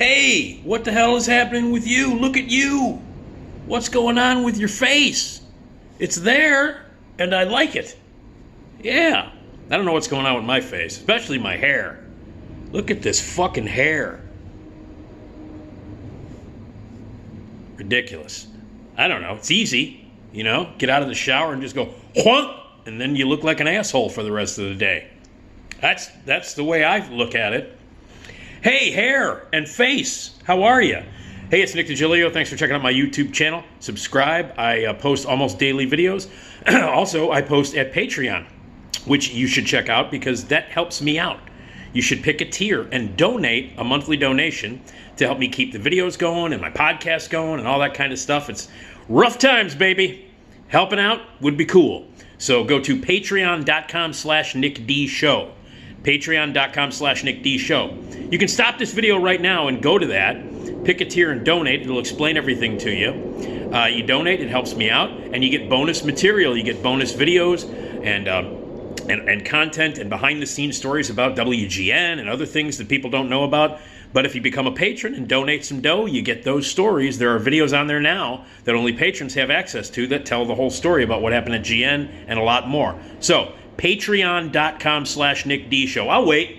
Hey, what the hell is happening with you? Look at you. What's going on with your face? It's there, and I like it. Yeah. I don't know what's going on with my face, especially my hair. Look at this fucking hair. Ridiculous. I don't know. It's easy, you know? Get out of the shower and just go, whunk, and then you look like an asshole for the rest of the day. That's the way I look at it. Hey, hair and face, how are you? Hey, it's Nick Digilio. Thanks for checking out my YouTube channel. Subscribe. I post almost daily videos. Also, I post at Patreon, which you should check out because that helps me out. You should pick a tier and donate a monthly donation to help me keep the videos going and my podcast going and all that kind of stuff. It's rough times, baby. Helping out would be cool. So go to patreon.com/NickDShow. Patreon.com/NickDShow. You can stop this video right now and go to that. Pick a tier and donate. It'll explain everything to you. You donate, it helps me out, and you get bonus material. You get bonus videos and content and behind-the-scenes stories about WGN and other things that people don't know about. But if you become a patron and donate some dough, you get those stories. There are videos on there now that only patrons have access to that tell the whole story about what happened at GN and a lot more. So, patreon.com/NickDShow. I'll wait.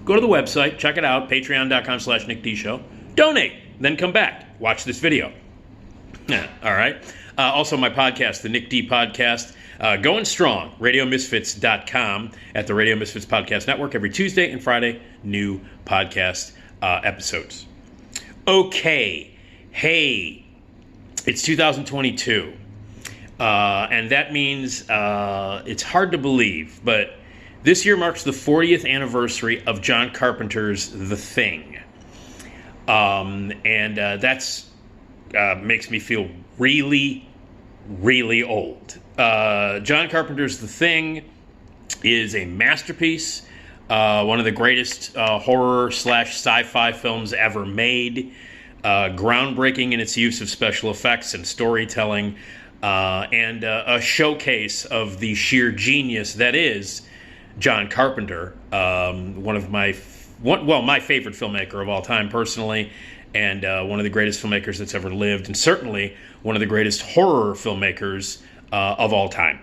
Go to the website, check it out, patreon.com/NickDShow. Donate, then come back. Watch this video. All right. Also, my podcast, the Nick D Podcast, going strong, radiomisfits.com at the Radio Misfits Podcast Network. Every Tuesday and Friday, new podcast episodes. Okay. Hey, it's 2022. And that means it's hard to believe, but this year marks the 40th anniversary of John Carpenter's The Thing. That's makes me feel really, really old. John Carpenter's The Thing is a masterpiece, one of the greatest horror/sci-fi films ever made, groundbreaking in its use of special effects and storytelling, and a showcase of the sheer genius that is John Carpenter, my favorite filmmaker of all time personally, and one of the greatest filmmakers that's ever lived, and certainly one of the greatest horror filmmakers of all time.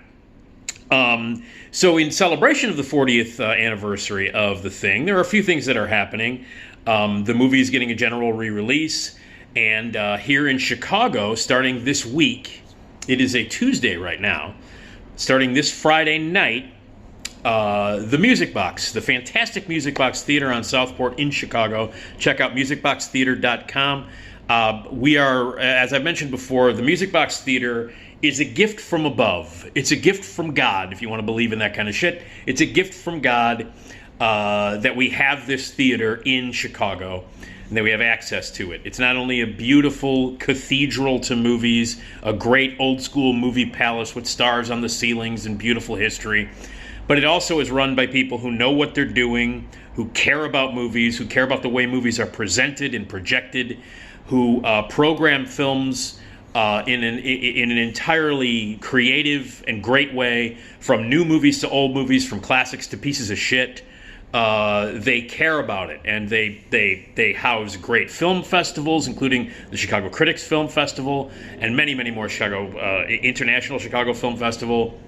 So in celebration of the 40th anniversary of The Thing, there are a few things that are happening. The movie is getting a general re-release, and here in Chicago, starting this week, it is a Tuesday right now, starting this Friday night, the Music Box, the fantastic Music Box Theater on Southport in Chicago. Check out musicboxtheater.com. We are, as I mentioned before, the Music Box Theater is a gift from above. It's a gift from God, if you want to believe in that kind of shit. It's a gift from God that we have this theater in Chicago and that we have access to it. It's not only a beautiful cathedral to movies, a great old school movie palace with stars on the ceilings and beautiful history, but it also is run by people who know what they're doing, who care about movies, who care about the way movies are presented and projected, who program films in an entirely creative and great way, from new movies to old movies, from classics to pieces of shit. They care about it, and they house great film festivals, including the Chicago Critics Film Festival and many, many more. International Chicago Film Festival.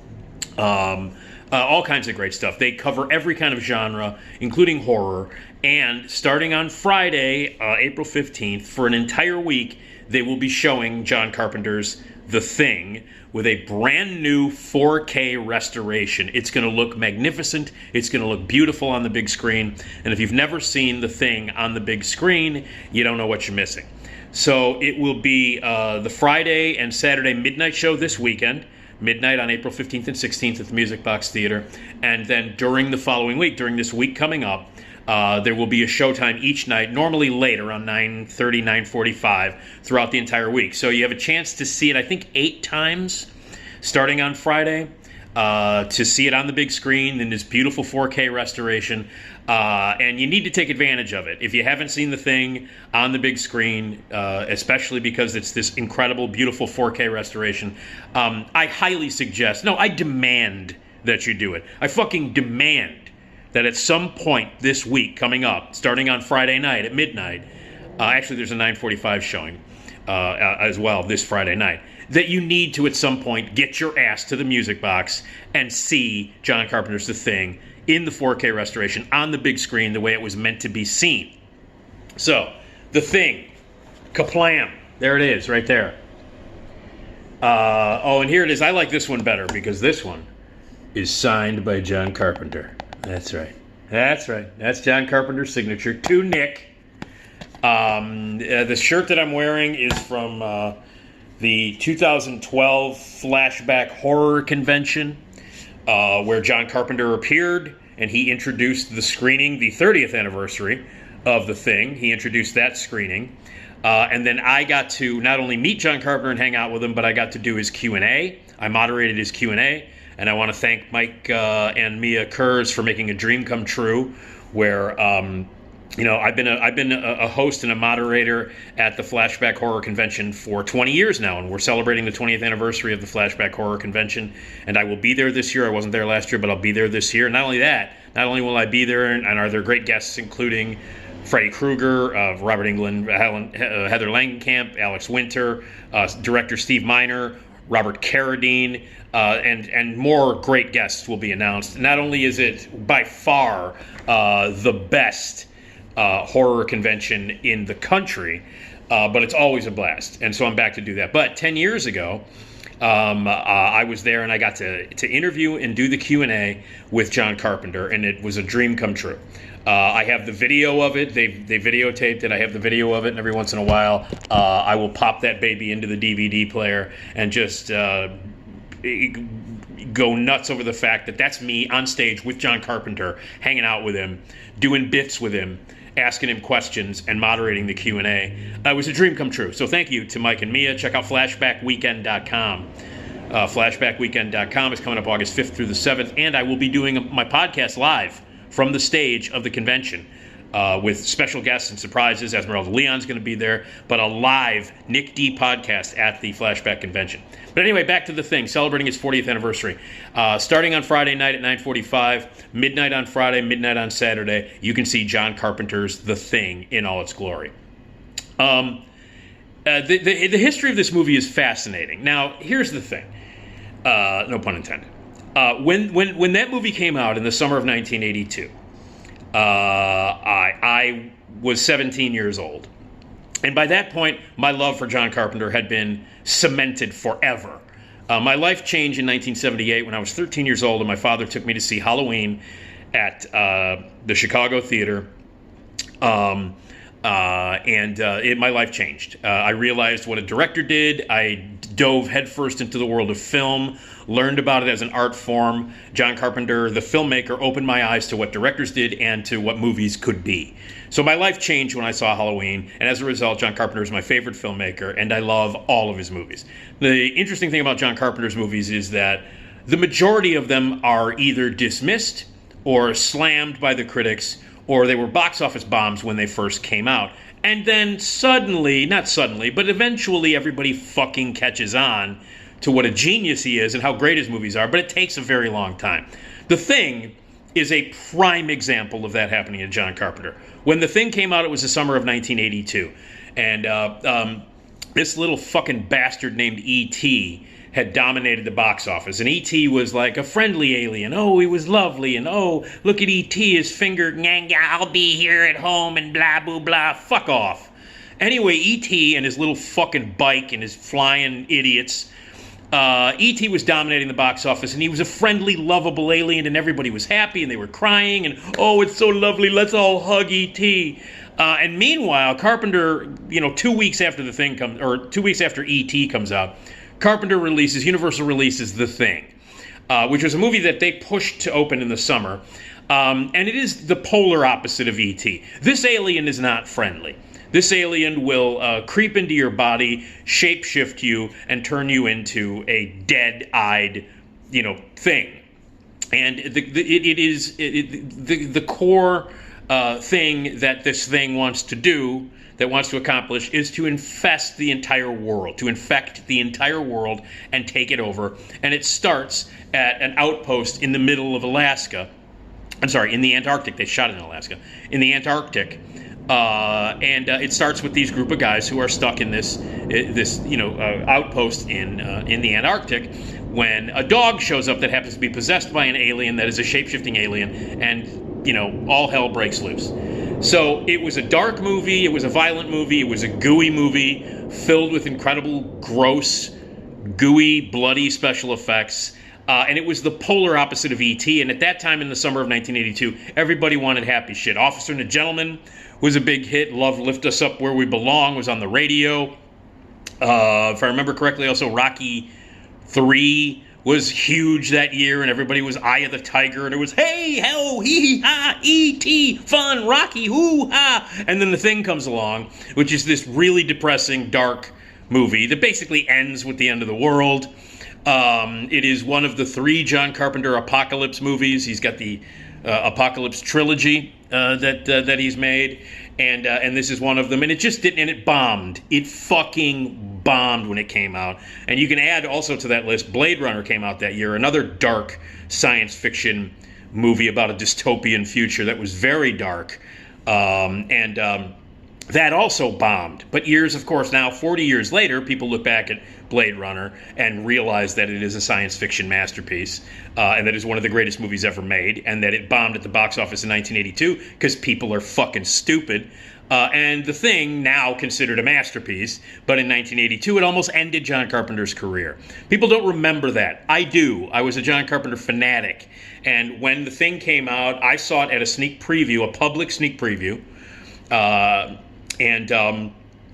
All kinds of great stuff. They cover every kind of genre, including horror. And starting on Friday, April 15th, for an entire week, they will be showing John Carpenter's The Thing with a brand new 4K restoration. It's going to look magnificent. It's going to look beautiful on the big screen. And if you've never seen The Thing on the big screen, you don't know what you're missing. So it will be the Friday and Saturday midnight show this weekend. Midnight on April 15th and 16th at the Music Box Theater. And then during the following week, during this week coming up, there will be a showtime each night, normally late, around 9:30, 9:45, throughout the entire week. So you have a chance to see it, I think, 8 times, starting on Friday, to see it on the big screen in this beautiful 4K restoration. And you need to take advantage of it. If you haven't seen The Thing on the big screen, especially because it's this incredible, beautiful 4K restoration, I highly suggest, no, I demand that you do it. I fucking demand that at some point this week coming up, starting on Friday night at midnight, Actually, there's a 9:45 showing as well this Friday night. That you need to, at some point, get your ass to the music box and see John Carpenter's The Thing in the 4K restoration on the big screen the way it was meant to be seen. So, The Thing, kaplam, there it is, right there. And here it is. I like this one better because this one is signed by John Carpenter. That's right. That's John Carpenter's signature to Nick. The shirt that I'm wearing is from the 2012 Flashback Horror Convention, where John Carpenter appeared, and he introduced the screening, the 30th anniversary of The Thing. He introduced that screening. And then I got to not only meet John Carpenter and hang out with him, but I got to do his Q&A. I moderated his Q&A, and I want to thank Mike and Mia Kurz for making a dream come true, where I've been a host and a moderator at the Flashback Horror Convention for 20 years now, and we're celebrating the 20th anniversary of the Flashback Horror Convention, and I will be there this year. I wasn't there last year, but I'll be there this year. Not only that, not only will I be there, and are there great guests, including Freddy Krueger, Robert Englund, Heather Langenkamp, Alex Winter, director Steve Miner, Robert Carradine, and more great guests will be announced. Not only is it by far the best horror convention in the country, but it's always a blast, and so I'm back to do that. But 10 years ago, I was there, and I got to interview and do the Q&A with John Carpenter, and it was a dream come true. I have the video of it. They videotaped it. I have the video of it, and every once in a while, I will pop that baby into the DVD player and just go nuts over the fact that that's me on stage with John Carpenter, hanging out with him, doing bits with him, asking him questions, and moderating the Q&A. It was a dream come true. So thank you to Mike and Mia. Check out flashbackweekend.com. Flashbackweekend.com is coming up August 5th through the 7th, and I will be doing my podcast live from the stage of the convention with special guests and surprises. Esmeralda Leon's going to be there, but a live Nick D podcast at the Flashback Convention. But anyway, back to The Thing, celebrating its 40th anniversary. Starting on Friday night at 9:45, midnight on Friday, midnight on Saturday, you can see John Carpenter's The Thing in all its glory. The history of this movie is fascinating. Now, here's the thing. No pun intended. When that movie came out in the summer of 1982, I was 17 years old. And by that point, my love for John Carpenter had been cemented forever. My life changed in 1978 when I was 13 years old, and my father took me to see Halloween at the Chicago Theater. My life changed. I realized what a director did. I dove headfirst into the world of film, learned about it as an art form. John Carpenter, the filmmaker, opened my eyes to what directors did and to what movies could be. So my life changed when I saw Halloween, and as a result, John Carpenter is my favorite filmmaker, and I love all of his movies. The interesting thing about John Carpenter's movies is that the majority of them are either dismissed or slammed by the critics, or they were box office bombs when they first came out. And then suddenly, not suddenly, but eventually everybody fucking catches on to what a genius he is and how great his movies are, but it takes a very long time. The Thing is a prime example of that happening to John Carpenter. When The Thing came out, it was the summer of 1982, and this little fucking bastard named E.T. had dominated the box office. And E.T. was like a friendly alien. Oh, he was lovely. And oh, look at E.T., his finger, I'll be here at home and blah, blah, blah. Fuck off. Anyway, E.T. and his little fucking bike and his flying idiots. E.T. was dominating the box office, and he was a friendly, lovable alien, and everybody was happy, and they were crying, and oh, it's so lovely, let's all hug E.T. And meanwhile, Carpenter, 2 weeks after The Thing comes, or 2 weeks after E.T. comes out, Universal releases The Thing, which was a movie that they pushed to open in the summer. And it is the polar opposite of E.T. This alien is not friendly. This alien will creep into your body, shapeshift you, and turn you into a dead-eyed, thing. And the core thing that this thing wants to do, that wants to accomplish, is to infest the entire world, to infect the entire world and take it over. And it starts at an outpost in the middle of Alaska. I'm sorry, in the Antarctic. They shot it in Alaska. In the Antarctic, And it starts with these group of guys who are stuck in this outpost in the Antarctic, when a dog shows up that happens to be possessed by an alien that is a shape-shifting alien, and all hell breaks loose. So it was a dark movie, it was a violent movie, it was a gooey movie filled with incredible, gross, gooey, bloody special effects. And it was the polar opposite of E.T. And at that time in the summer of 1982, everybody wanted happy shit. Officer and a Gentleman was a big hit. Love Lift Us Up Where We Belong was on the radio. If I remember correctly, also Rocky 3 was huge that year, and everybody was Eye of the Tiger, and it was, hey, ho, hee, ha, E.T., fun, Rocky, hoo, ha. And then The Thing comes along, which is this really depressing, dark movie that basically ends with the end of the world. It is one of the 3 John Carpenter apocalypse movies. He's got the Apocalypse trilogy that he's made, and this is one of them. And it just didn't, and it bombed. It fucking bombed when it came out. And you can add also to that list, Blade Runner came out that year, another dark science fiction movie about a dystopian future that was very dark, and that also bombed. But years, of course, now 40 years later, people look back at Blade Runner and realize that it is a science fiction masterpiece, and that is one of the greatest movies ever made, and that it bombed at the box office in 1982 because people are fucking stupid. And The Thing, now considered a masterpiece, but in 1982 it almost ended John Carpenter's career. People don't remember that. I do. I was a John Carpenter fanatic, and when The Thing came out, I saw it at a sneak preview, a public sneak preview,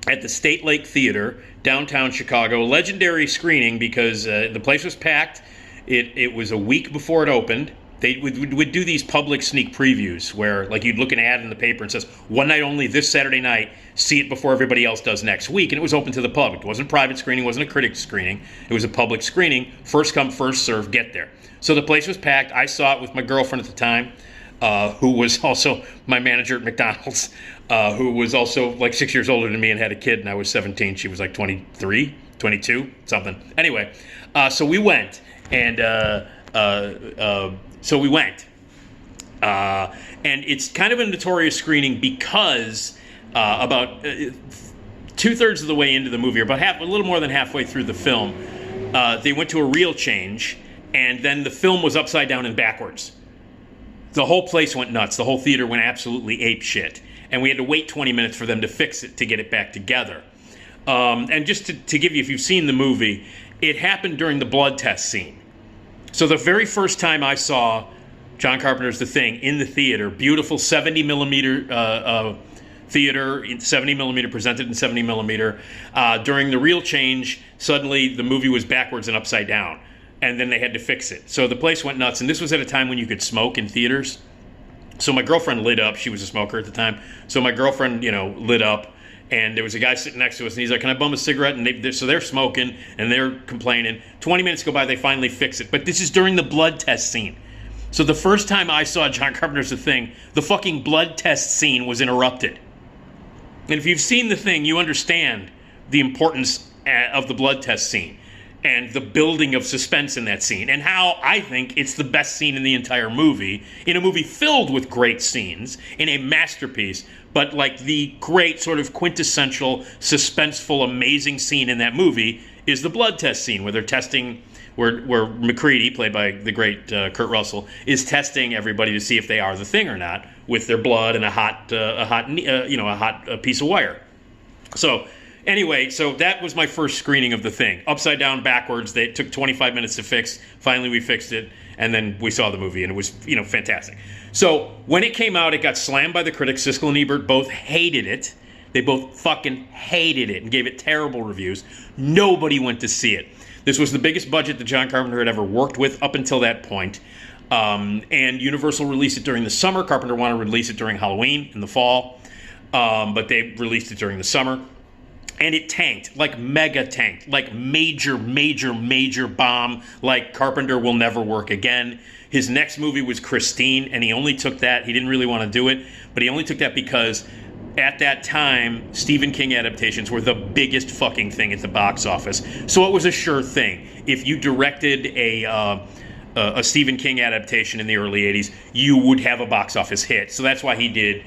at the State Lake Theater, downtown Chicago. Legendary screening because the place was packed. It was a week before it opened. They would do these public sneak previews where, like, you'd look an ad in the paper and says, one night only this Saturday night, see it before everybody else does next week. And it was open to the public. It wasn't a private screening, it wasn't a critic screening. It was a public screening. First come, first serve, get there. So the place was packed. I saw it with my girlfriend at the time, who was also my manager at McDonald's, who was also like 6 years older than me and had a kid, and I was 17. She was like 23, 22, something. Anyway, so we went, and and it's kind of a notorious screening because about 2/3 of the way into the movie, or about a little more than halfway through the film, they went to a reel change, and then the film was upside down and backwards. The whole place went nuts. The whole theater went absolutely ape shit. And we had to wait 20 minutes for them to fix it, to get it back together. And just to give you, if you've seen the movie, it happened during the blood test scene. So the very first time I saw John Carpenter's The Thing in the theater, beautiful 70 millimeter theater, 70 millimeter, presented in 70 millimeter, during the reel change, suddenly the movie was backwards and upside down. And then they had to fix it. So the place went nuts. And this was at a time when you could smoke in theaters. So my girlfriend lit up. She was a smoker at the time. So my girlfriend, lit up. And there was a guy sitting next to us. And he's like, can I bum a cigarette? And so they're smoking. And they're complaining. 20 minutes go by. They finally fix it. But this is during the blood test scene. So the first time I saw John Carpenter's The Thing, the fucking blood test scene was interrupted. And if you've seen The Thing, you understand the importance of the blood test scene. And the building of suspense in that scene, and how I think it's the best scene in the entire movie, in a movie filled with great scenes, in a masterpiece, but like the great sort of quintessential, suspenseful, amazing scene in that movie is the blood test scene, where they're testing, where McCready, played by the great Kurt Russell, is testing everybody to see if they are the Thing or not, with their blood and a hot piece of wire. So. Anyway, so that was my first screening of The Thing. Upside down, backwards. It took 25 minutes to fix. Finally, we fixed it, and then we saw the movie, and it was, fantastic. So when it came out, it got slammed by the critics. Siskel and Ebert both hated it. They both fucking hated it and gave it terrible reviews. Nobody went to see it. This was the biggest budget that John Carpenter had ever worked with up until that point. And Universal released it during the summer. Carpenter wanted to release it during Halloween in the fall, but they released it during the summer. And it tanked, like mega tanked, like major, major, major bomb, like Carpenter will never work again. His next movie was Christine, and he only took that. He didn't really want to do it, but he only took that because at that time, Stephen King adaptations were the biggest fucking thing at the box office. So it was a sure thing. If you directed a Stephen King adaptation in the early 80s, you would have a box office hit. So that's why he did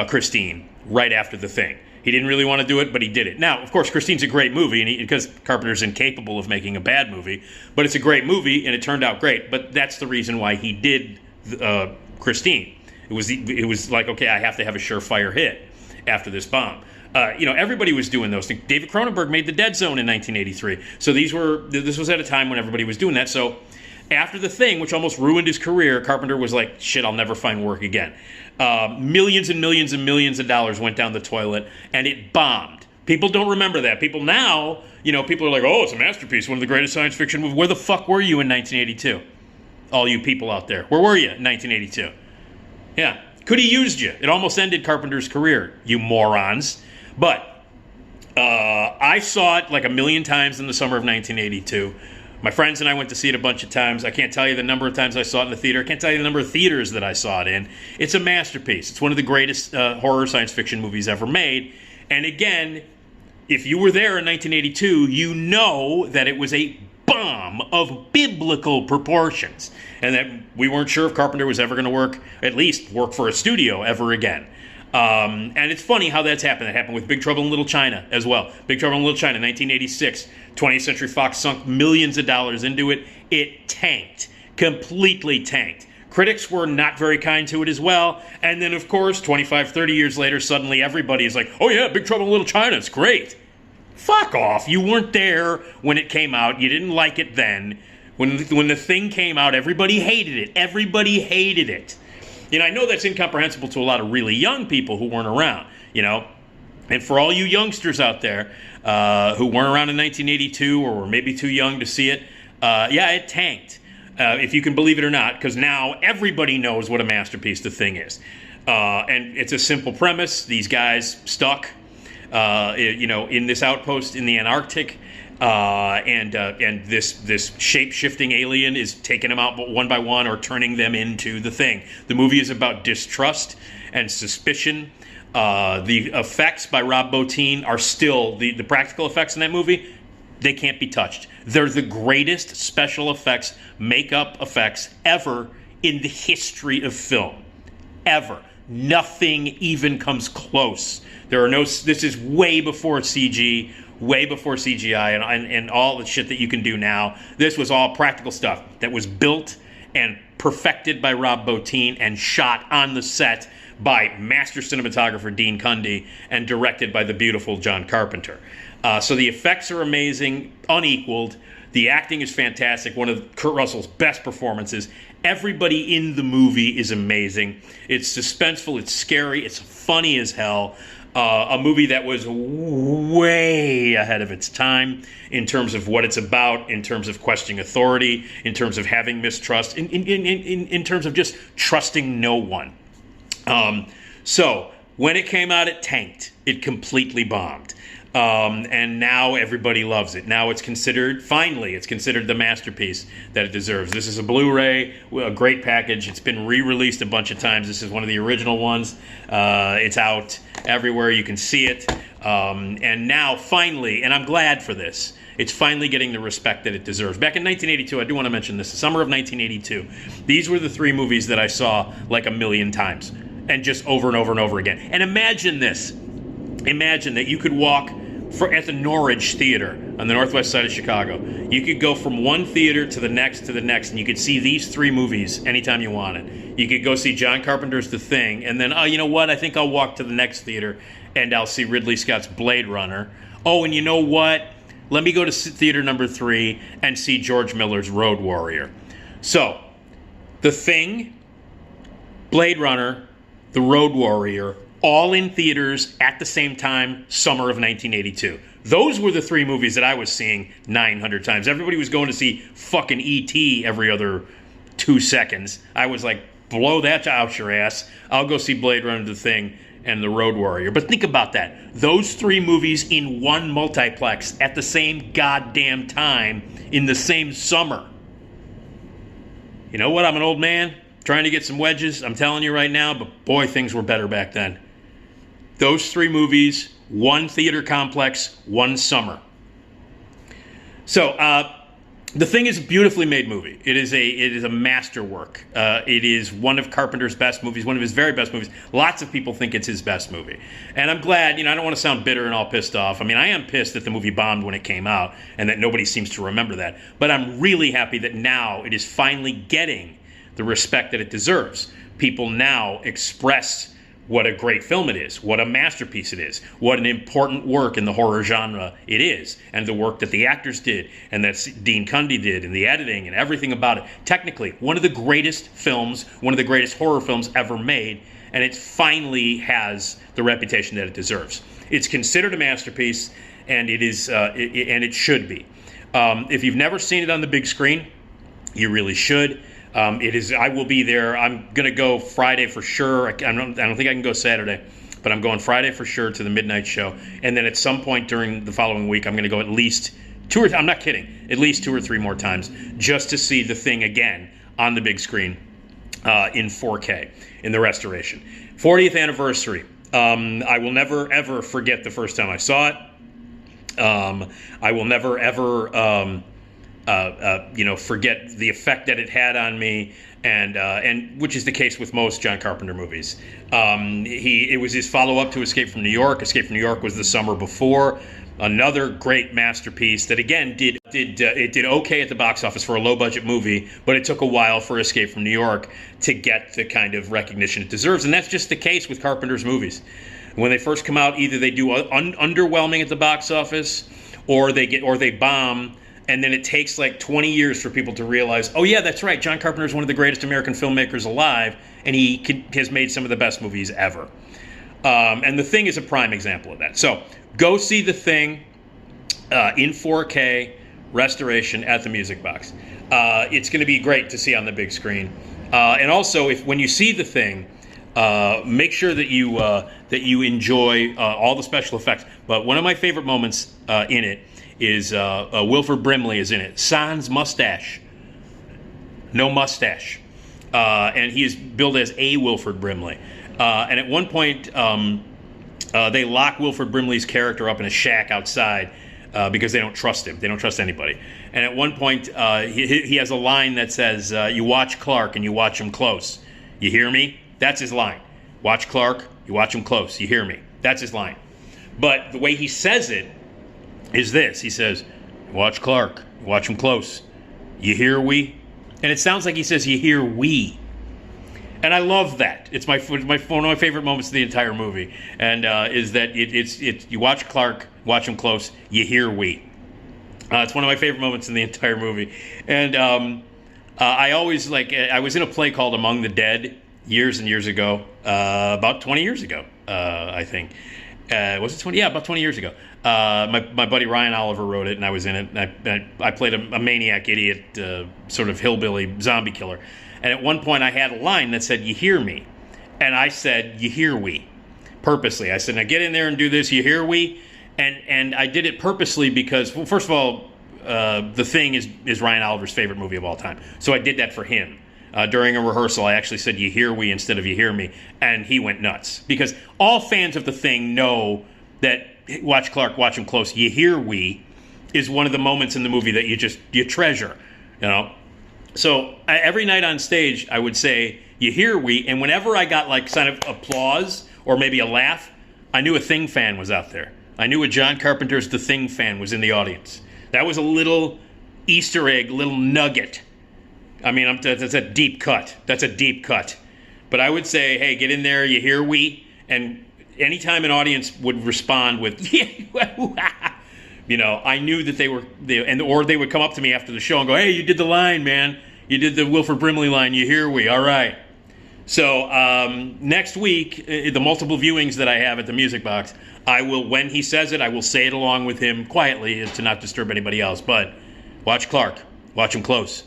Christine. right after The Thing. He didn't really want to do it, but he did it. Now, of course, Christine's a great movie, and because Carpenter's incapable of making a bad movie, but it's a great movie, and it turned out great. But that's the reason why he did Christine. It was like, okay, I have to have a surefire hit after this bomb. Everybody was doing those things. David Cronenberg made The Dead Zone in 1983. So this was at a time when everybody was doing that. So after The Thing, which almost ruined his career, Carpenter was like, shit, I'll never find work again. Millions and millions and millions of dollars went down the toilet, and it bombed. People don't remember that. People now, people are like, oh, it's a masterpiece, one of the greatest science fiction movies. Where the fuck were you in 1982? All you people out there. Where were you in 1982? Yeah. Could have used you. It almost ended Carpenter's career, you morons. But I saw it like a million times in the summer of 1982. My friends and I went to see it a bunch of times. I can't tell you the number of times I saw it in the theater. I can't tell you the number of theaters that I saw it in. It's a masterpiece. It's one of the greatest horror science fiction movies ever made. And again, if you were there in 1982, you know that it was a bomb of biblical proportions. And that we weren't sure if Carpenter was ever going to at least work for a studio ever again. And it's funny how that's happened. That happened with Big Trouble in Little China as well. Big Trouble in Little China, 1986. 20th Century Fox sunk millions of dollars into it. It tanked. Completely tanked. Critics were not very kind to it as well. And then, of course, 25, 30 years later, suddenly everybody is like, oh yeah, Big Trouble in Little China, it's great. Fuck off. You weren't there when it came out. You didn't like it then. When The Thing came out, everybody hated it. Everybody hated it. I know that's incomprehensible to a lot of really young people who weren't around, And for all you youngsters out there who weren't around in 1982 or were maybe too young to see it, it tanked, if you can believe it or not, because now everybody knows what a masterpiece The Thing is. And it's a simple premise. These guys stuck, in this outpost in the Antarctic. And this shape-shifting alien is taking them out one by one or turning them into The Thing. The movie is about distrust and suspicion. The effects by Rob Bottin are still, the practical effects in that movie, they can't be touched. They're the greatest special effects, makeup effects ever in the history of film. Ever. Nothing even comes close. This is way before CG, way before CGI and all the shit that you can do now. This was all practical stuff that was built and perfected by Rob Bottin and shot on the set by master cinematographer Dean Cundy and directed by the beautiful John Carpenter. So the effects are amazing, unequaled. The acting is fantastic, one of Kurt Russell's best performances. Everybody in the movie is amazing. It's suspenseful, it's scary, it's funny as hell. A movie that was way ahead of its time in terms of what it's about, in terms of questioning authority, in terms of having mistrust, in terms of just trusting no one. So when it came out, it tanked. It completely bombed. And now everybody loves it. Now it's considered the masterpiece that it deserves. This is a Blu-ray, a great package. It's been re-released a bunch of times. This is one of the original ones. It's out everywhere. You can see it. And now finally, and I'm glad for this, it's finally getting the respect that it deserves. Back in 1982, I do want to mention this, the summer of 1982, these were the three movies that I saw like a million times, and just over and over and over again. And imagine this. Imagine that you could walk at the Norwich Theater on the northwest side of Chicago. You could go from one theater to the next, and you could see these three movies anytime you wanted. You could go see John Carpenter's The Thing, and then, oh, you know what? I think I'll walk to the next theater, and I'll see Ridley Scott's Blade Runner. Oh, and you know what? Let me go to theater number 3 and see George Miller's Road Warrior. So, The Thing, Blade Runner, The Road Warrior, all in theaters at the same time, summer of 1982. Those were the three movies that I was seeing 900 times. Everybody was going to see fucking E.T. every other 2 seconds. I was like, blow that out your ass. I'll go see Blade Runner, The Thing, and The Road Warrior. But think about that. Those three movies in one multiplex at the same goddamn time in the same summer. You know what? I'm an old man trying to get some wedges. I'm telling you right now, but boy, things were better back then. Those three movies, one theater complex, one summer. So, The Thing is a beautifully made movie. It is a masterwork. It is one of Carpenter's best movies, one of his very best movies. Lots of people think it's his best movie. And I'm glad, I don't want to sound bitter and all pissed off. I mean, I am pissed that the movie bombed when it came out and that nobody seems to remember that. But I'm really happy that now it is finally getting the respect that it deserves. People now express what a great film it is, what a masterpiece it is, what an important work in the horror genre it is, and the work that the actors did, and that Dean Cundey did, and the editing, and everything about it. Technically, one of the greatest films, one of the greatest horror films ever made, and it finally has the reputation that it deserves. It's considered a masterpiece, and it is, and it should be. If you've never seen it on the big screen, you really should. It is. I will be there. I'm gonna go Friday for sure. I don't think I can go Saturday, but I'm going Friday for sure to the midnight show. And then at some point during the following week, I'm gonna go at least I'm not kidding. At least 2 or 3 more times just to see The Thing again on the big screen in 4K in the restoration. 40th anniversary. I will never ever forget the first time I saw it. I will never ever. Forget the effect that it had on me, and which is the case with most John Carpenter movies. It was his follow-up to Escape from New York. Escape from New York was the summer before. Another great masterpiece that again did okay at the box office for a low-budget movie, but it took a while for Escape from New York to get the kind of recognition it deserves, and that's just the case with Carpenter's movies. When they first come out, either they do underwhelming at the box office, or they bomb. And then it takes like 20 years for people to realize, oh yeah, that's right, John Carpenter is one of the greatest American filmmakers alive, and he has made some of the best movies ever. And The Thing is a prime example of that. So go see The Thing in 4K restoration at the Music Box. It's going to be great to see on the big screen. And also, when you see The Thing, make sure that you enjoy all the special effects. But one of my favorite moments in it is Wilford Brimley is in it. Sans mustache. No mustache. And he is billed as a Wilford Brimley. And at one point, they lock Wilford Brimley's character up in a shack outside because they don't trust him. They don't trust anybody. And at one point, he has a line that says, you watch Clark and you watch him close. You hear me? That's his line. Watch Clark, you watch him close. You hear me? That's his line. But the way he says it is this. He says, watch Clark, watch him close. You hear we? And it sounds like he says, you hear we. And I love that. It's one of my favorite moments of the entire movie. And is that it's you watch Clark, watch him close, you hear we. It's one of my favorite moments in the entire movie. And I always I was in a play called Among the Dead years and years ago, about 20 years ago, I think. Was it 20? Yeah, about 20 years ago. My buddy Ryan Oliver wrote it, and I was in it. And I played a maniac, idiot, sort of hillbilly zombie killer. And at one point, I had a line that said, you hear me. And I said, you hear we. Purposely. I said, now get in there and do this, you hear we. And I did it purposely because, well, first of all, The Thing is Ryan Oliver's favorite movie of all time. So I did that for him. During a rehearsal, I actually said, you hear we instead of you hear me. And he went nuts. Because all fans of The Thing know that watch Clark, watch him close, you hear we is one of the moments in the movie that you treasure, So every night on stage, I would say, you hear we, and whenever I got kind of applause or maybe a laugh, I knew a Thing fan was out there. I knew a John Carpenter's The Thing fan was in the audience. That was a little Easter egg, little nugget. I mean, that's a deep cut. That's a deep cut. But I would say, hey, get in there, you hear we, and anytime an audience would respond with, I knew that or they would come up to me after the show and go, hey, you did the line, man. You did the Wilford Brimley line, you hear we, all right. So next week, the multiple viewings that I have at the Music Box, I will, when he says it, I will say it along with him quietly to not disturb anybody else. But watch Clark, watch him close.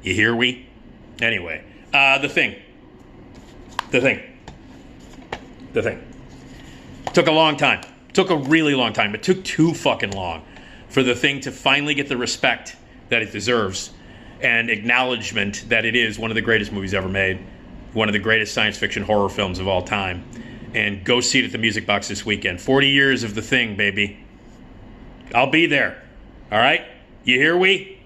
You hear we? Anyway, The Thing. Took a long time. Took a really long time. It took too fucking long for The Thing to finally get the respect that it deserves and acknowledgement that it is one of the greatest movies ever made, one of the greatest science fiction horror films of all time. And go see it at the Music Box this weekend. 40 years of The Thing, baby. I'll be there. All right? You hear we?